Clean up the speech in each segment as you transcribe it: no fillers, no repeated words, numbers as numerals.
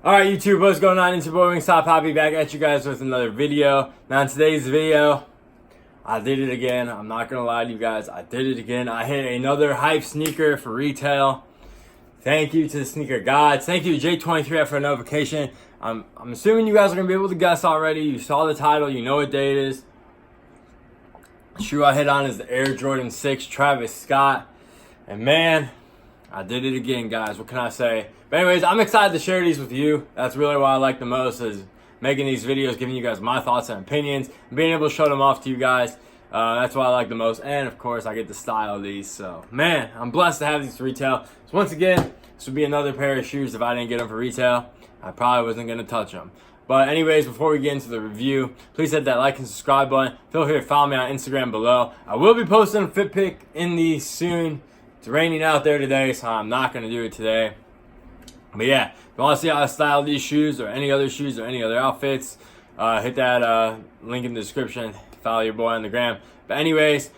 Alright YouTube, what's going on? It's your boy Wingstop Poppy back at you guys with another video. Now in today's video, I did it again. I'm not gonna lie to you guys, I did it again. I hit another hype sneaker for retail. Thank you to the sneaker gods. Thank you to J23 for a notification. I'm assuming you guys are gonna be able to guess already. You saw the title, you know what day it is. The shoe I hit on is the Air Jordan 6 Travis Scott. And man, I did it again, guys. What can I say? But anyways, I'm excited to share these with you. That's really what I like the most, is making these videos, giving you guys my thoughts and opinions, and being able to show them off to you guys. That's what I like the most. And of course, I get to style these. So man, I'm blessed to have these for retail. So once again, this would be another pair of shoes if I didn't get them for retail. I probably wasn't going to touch them. But anyways, before we get into the review, please hit that like and subscribe button. Feel free to follow me on Instagram below. I will be posting a fit pic in these soon. It's raining out there today, so I'm not going to do it today. But yeah, if you want to see how I style these shoes or any other shoes or any other outfits, hit that link in the description. Follow your boy on the gram. But anyways,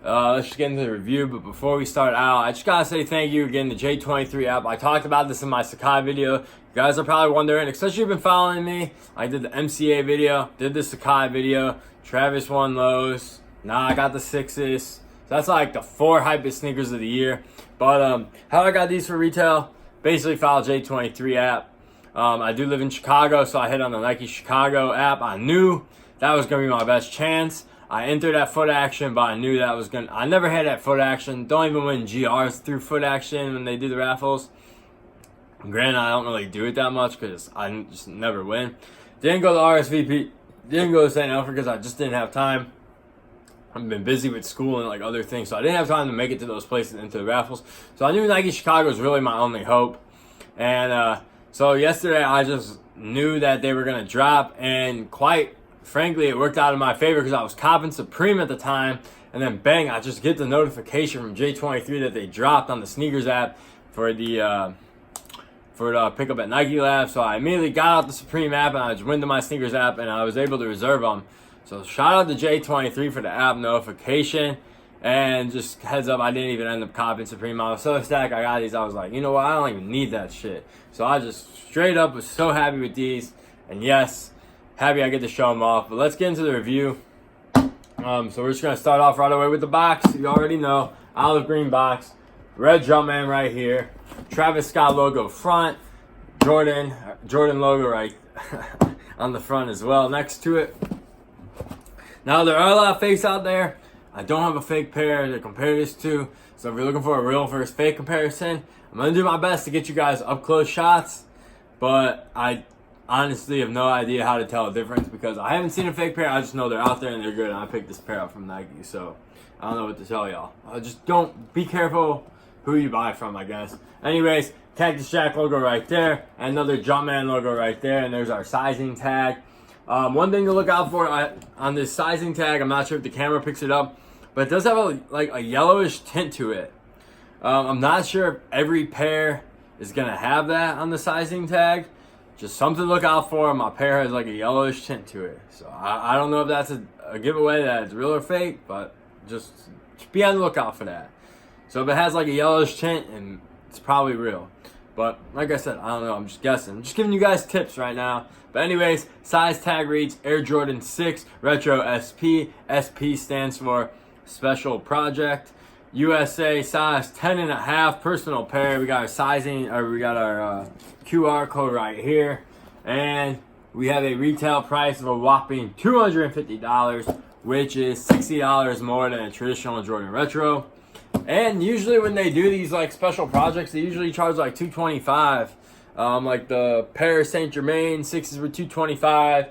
let's just get into the review. But before we start out, I just got to say thank you again to J23 app. I talked about this in my Sakai video. You guys are probably wondering, especially if you've been following me. I did the MCA video, did the Sakai video, Travis 1 lows. Now I got the 6s. So that's like the 4 hypest sneakers of the year. But how I got these for retail, basically follow J23 app. I do live in Chicago, so I hit on the Nike Chicago app. I knew that was going to be my best chance. I entered that foot action, but I knew that was going to... I never had that foot action. Don't even win GRs through foot action when they do the raffles. Granted, I don't really do it that much because I just never win. Didn't go to RSVP. Didn't go to St. Alfred because I just didn't have time. I've been busy with school and like other things, so I didn't have time to make it to those places into the raffles. So I knew Nike Chicago was really my only hope. And so yesterday I just knew that they were going to drop, and quite frankly it worked out in my favor because I was copping Supreme at the time, and then bang, I just get the notification from J23 that they dropped on the sneakers app for the pickup at Nike Lab. So I immediately got out the Supreme app and I just went to my sneakers app and I was able to reserve them. So shout out to J23 for the app notification. And just heads up, I didn't even end up copying Supreme. I was so ecstatic I got these. I was like, you know what? I don't even need that shit. So I just straight up was so happy with these. And yes, happy I get to show them off. But let's get into the review. So we're just going to start off right away with the box. You already know. Olive green box. Red Jumpman right here. Travis Scott logo front. Jordan logo right on the front as well next to it. Now, there are a lot of fakes out there. I don't have a fake pair to compare this to. So if you're looking for a real versus fake comparison, I'm going to do my best to get you guys up close shots. But I honestly have no idea how to tell the difference because I haven't seen a fake pair. I just know they're out there and they're good. And I picked this pair up from Nike. So I don't know what to tell y'all. Just don't be careful who you buy from, I guess. Anyways, Cactus Jack logo right there. Another Jumpman logo right there. And there's our sizing tag. One thing to look out for on this sizing tag, I'm not sure if the camera picks it up, but it does have a yellowish tint to it. I'm not sure if every pair is going to have that on the sizing tag. Just something to look out for. My pair has like a yellowish tint to it. So I don't know if that's a giveaway that it's real or fake, but just be on the lookout for that. So if it has like a yellowish tint, and it's probably real. But like I said, I don't know. I'm just guessing. I'm just giving you guys tips right now. But anyways, size tag reads Air Jordan 6 Retro SP. SP stands for Special Project. USA size 10.5 personal pair. We got our sizing, or we got our QR code right here. And we have a retail price of a whopping $250, which is $60 more than a traditional Jordan Retro. And usually when they do these like special projects, they usually charge like $225. Like the pair of Saint Germain 6s were $225.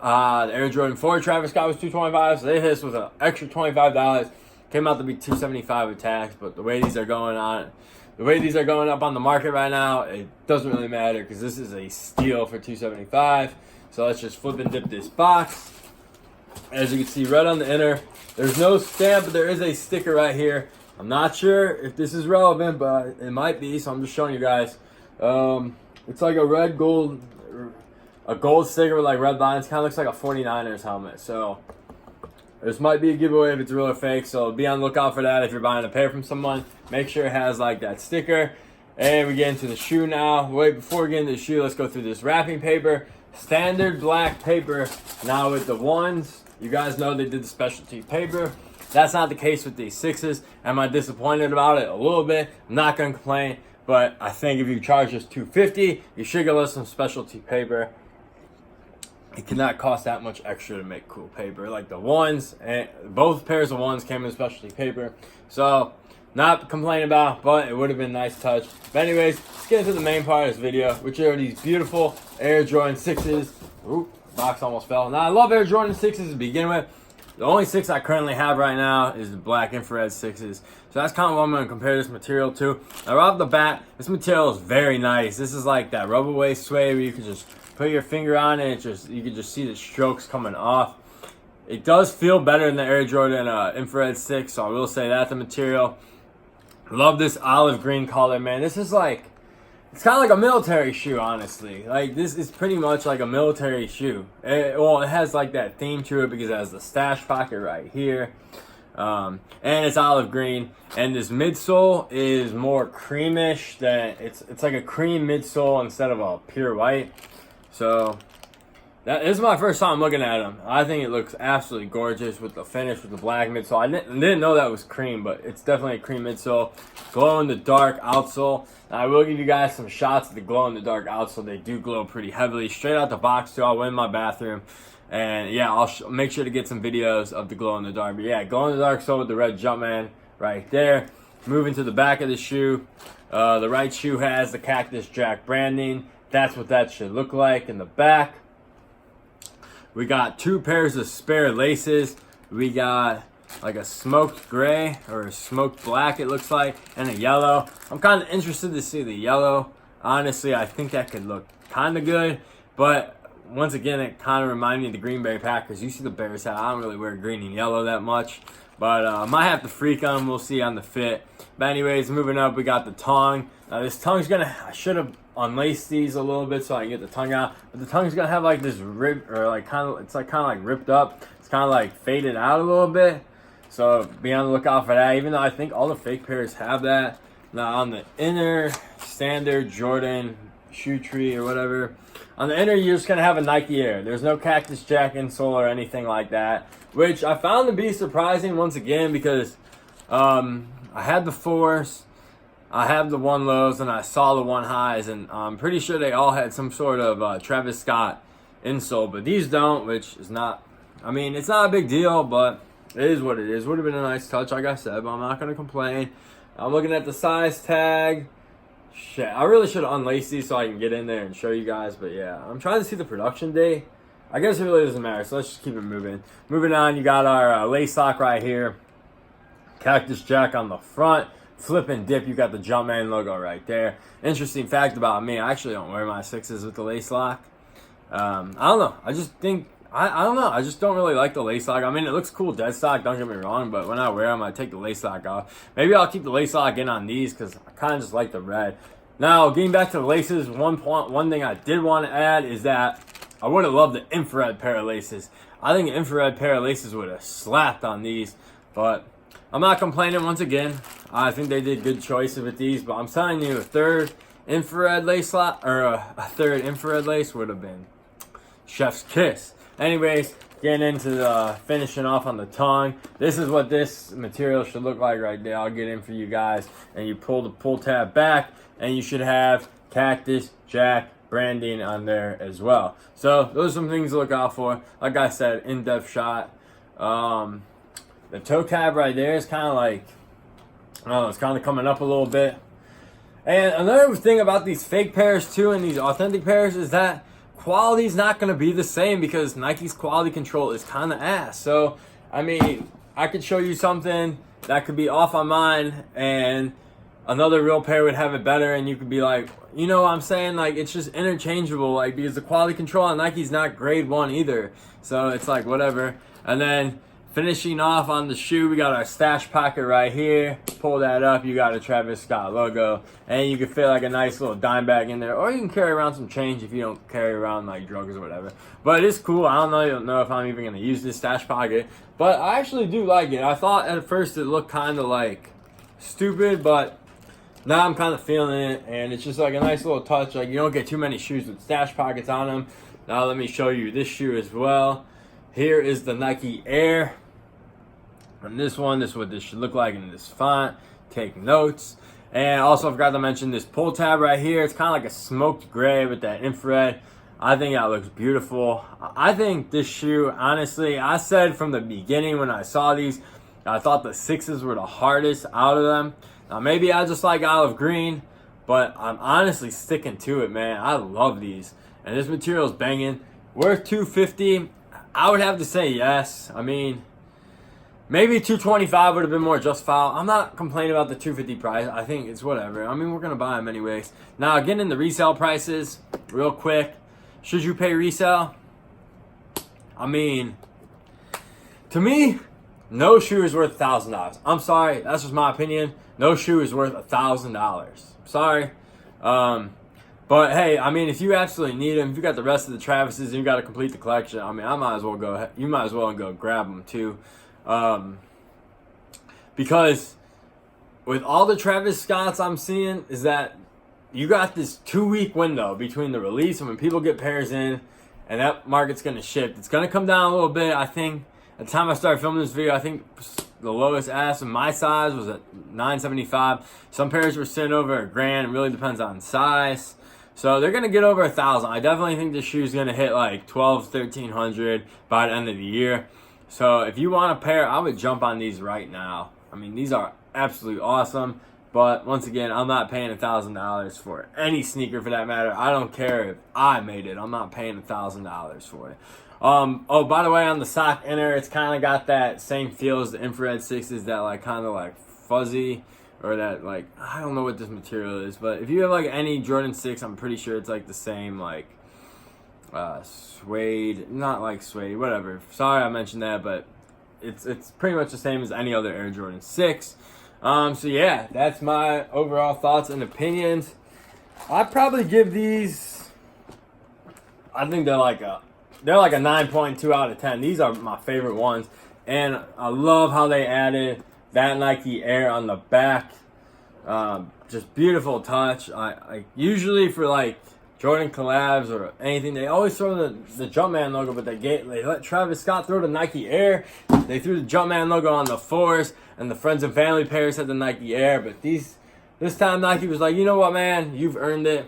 The Air Jordan 4 Travis Scott was $225. So they hit us with an extra $25. Came out to be $275 with tax. But the way these are going up on the market right now, it doesn't really matter because this is a steal for $275. So let's just flip and dip this box. As you can see, right on the inner, there's no stamp, but there is a sticker right here. I'm not sure if this is relevant, but it might be, so I'm just showing you guys. It's like a gold sticker with like red lines. Kind of looks like a 49ers helmet. So this might be a giveaway if it's real or fake. So be on the lookout for that if you're buying a pair from someone. Make sure it has like that sticker. And we get into the shoe now. Wait, before we get into the shoe, let's go through this wrapping paper. Standard black paper. Now with the ones, you guys know they did the specialty paper. That's not the case with these 6s. Am I disappointed about it? A little bit. I'm not going to complain. But I think if you charge us $250, you should give us some specialty paper. It cannot cost that much extra to make cool paper. Like the ones, and both pairs of ones came in specialty paper. So, not complaining about, but it would have been a nice touch. But anyways, let's get into the main part of this video, which are these beautiful Air Jordan 6s. Oop, box almost fell. Now, I love Air Jordan 6s to begin with. The only 6 I currently have right now is the black infrared 6s. So that's kind of what I'm going to compare this material to. Now, right off the bat, this material is very nice. This is like that rubber waist suede where you can just put your finger on it. You can just see the strokes coming off. It does feel better than the Air Jordan infrared 6, so I will say that. The material. Love this olive green color, man. This is like, it's kind of like a military shoe, honestly. Like, this is pretty much like a military shoe. It has like that theme to it because it has the stash pocket right here. And it's olive green. And this midsole is more creamish than, it's like a cream midsole instead of a pure white. So, this is my first time looking at them. I think it looks absolutely gorgeous with the finish, with the black midsole. I didn't know that was cream, but it's definitely a cream midsole. Glow in the dark outsole. Now, I will give you guys some shots of the glow in the dark outsole. They do glow pretty heavily. Straight out the box too. I went in my bathroom. And yeah, I'll make sure to get some videos of the glow in the dark. But yeah, glow in the dark sole with the red Jumpman right there. Moving to the back of the shoe. The right shoe has the Cactus Jack branding. That's what that should look like in the back. We got 2 pairs of spare laces. We got like a smoked gray or a smoked black, it looks like, and a yellow. I'm kind of interested to see the yellow. Honestly, I think that could look kind of good. But once again, it kind of reminded me of the Green Bay Packers. You see the Bears hat. I don't really wear green and yellow that much. But I might have to freak on them. We'll see on the fit. But anyways, moving up, we got the tongue. Now this tongue's I should have unlaced these a little bit so I can get the tongue out. But the tongue's gonna have like this rib, or like it's kind of like ripped up. It's kind of like faded out a little bit. So be on the lookout for that. Even though I think all the fake pairs have that. Now on the inner standard Jordan shoe tree or whatever, on the inner you're just gonna have a Nike Air. There's no Cactus Jack insole or anything like that, which I found to be surprising once again because I had the 4s, I have the 1 lows, and I saw the 1 highs, and I'm pretty sure they all had some sort of Travis Scott insole, but these don't, which is not, I mean, it's not a big deal, but it is what it is. Would have been a nice touch, like I said, but I'm not going to complain. I'm looking at the size tag. Shit, I really should have unlaced these so I can get in there and show you guys, but yeah, I'm trying to see the production date. I guess it really doesn't matter, so let's just keep it moving. Moving on, you got our lace lock right here. Cactus Jack on the front. Flip and dip, you got the Jumpman logo right there. Interesting fact about me, I actually don't wear my 6s with the lace lock. I don't know. I just think, I don't know. I just don't really like the lace lock. I mean, it looks cool dead stock, don't get me wrong, but when I wear them, I take the lace lock off. Maybe I'll keep the lace lock in on these because I kind of just like the red. Now, getting back to the laces, one thing I did want to add is that I would have loved the infrared pair of laces. I think an infrared pair of laces would have slapped on these, but I'm not complaining once again. I think they did good choice with these, but I'm telling you, a third infrared lace lock, or a third infrared lace would have been chef's kiss. Anyways, getting into the finishing off on the tongue. This is what this material should look like right there. I'll get in for you guys. And you pull the pull tab back, and you should have Cactus Jack branding on there as well. So those are some things to look out for. Like I said, in-depth shot. The toe tab right there is kind of like, I don't know, it's kind of coming up a little bit. And another thing about these fake pairs too and these authentic pairs is that quality is not going to be the same because Nike's quality control is kind of ass. So, I mean, I could show you something that could be off on mine and another real pair would have it better and you could be like, you know what I'm saying? Like, it's just interchangeable, like, because the quality control on Nike's not grade 1 either. So, it's like, whatever. And then finishing off on the shoe, we got our stash pocket right here. Pull that up, you got a Travis Scott logo. And you can fit like a nice little dime bag in there. Or you can carry around some change if you don't carry around like drugs or whatever. But it's cool. I don't know if I'm even going to use this stash pocket. But I actually do like it. I thought at first it looked kind of like stupid, but now I'm kind of feeling it, and it's just like a nice little touch. Like, you don't get too many shoes with stash pockets on them. Now let me show you this shoe as well. Here is the Nike Air. And this one, this is what this should look like in this font. Take notes. And also I forgot to mention this pull tab right here. It's kind of like a smoked gray with that infrared. I think that looks beautiful. I think this shoe, honestly, I said from the beginning when I saw these, I thought the 6s were the hardest out of them. Now maybe I just like olive green, but I'm honestly sticking to it, man. I love these. And this material is banging. Worth $250? I would have to say yes. I mean, maybe $225 would have been more justifiable. I'm not complaining about the $250 price. I think it's whatever. I mean, we're going to buy them anyways. Now, getting into resale prices real quick. Should you pay resale? I mean, to me, no shoe is worth $1,000. I'm sorry. That's just my opinion. No shoe is worth $1,000. Sorry. But hey, I mean, if you absolutely need them, if you got the rest of the Travises and you got to complete the collection, I mean, I might as well go. You might as well go grab them too. Because with all the Travis Scotts I'm seeing is that you got this 2-week window between the release and when people get pairs in, and that market's going to shift. It's going to come down a little bit. I think at the time I started filming this video, I think the lowest ass in my size was at $975. Some pairs were sitting over $1,000. It really depends on size. So they're going to get over $1,000. I definitely think this shoe is going to hit like $1,200, $1,300 by the end of the year. So if you want a pair, I would jump on these right now. I mean, these are absolutely awesome. But once again, I'm not paying $1,000 for any sneaker for that matter. I don't care if I made it. I'm not paying $1,000 for it. Oh, by the way, on the sock inner, it's kind of got that same feel as the infrared 6s, that like kind of like fuzzy, or that like, I don't know what this material is, but if you have like any Jordan 6, I'm pretty sure it's like the same like suede, not like suede, whatever. Sorry I mentioned that, but it's pretty much the same as any other Air Jordan 6. So yeah, that's my overall thoughts and opinions. I'd probably give these, I think they're like a 9.2 out of 10. These are my favorite ones. And I love how they added that Nike Air on the back. Just beautiful touch. I usually for like Jordan collabs or anything, they always throw the Jumpman logo, but they let Travis Scott throw the Nike Air. They threw the Jumpman logo on the 4s, and the Friends and Family pairs had the Nike Air. But this time Nike was like, you know what, man, you've earned it.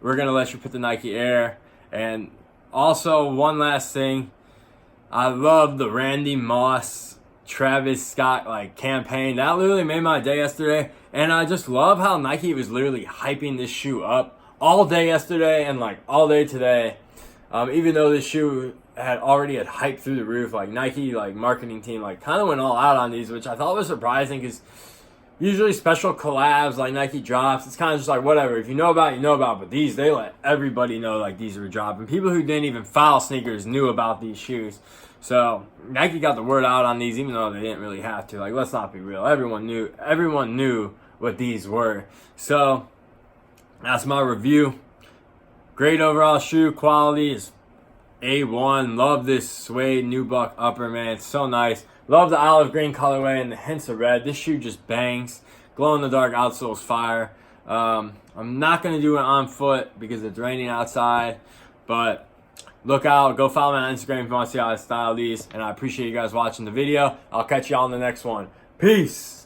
We're gonna let you put the Nike Air. And also, one last thing, I love the Randy Moss, Travis Scott like campaign. That literally made my day yesterday. And I just love how Nike was literally hyping this shoe up all day yesterday and like all day today. Even though this shoe had hype through the roof, like Nike like marketing team like kind of went all out on these, which I thought was surprising because usually special collabs like Nike drops, it's kind of just like whatever. If you know about it, you know about it. But these, they let everybody know like these were dropping. People who didn't even follow sneakers knew about these shoes. So Nike got the word out on these, even though they didn't really have to. Like, let's not be real. Everyone knew what these were. So that's my review. Great overall shoe. Quality is A1. Love this suede nubuck upper, man. It's so nice. Love the olive green colorway and the hints of red. This shoe just bangs. Glow in the dark outsole's fire. I'm not going to do it on foot because it's raining outside. But look out. Go follow me on Instagram if you want to see how I style these. And I appreciate you guys watching the video. I'll catch y'all in the next one. Peace.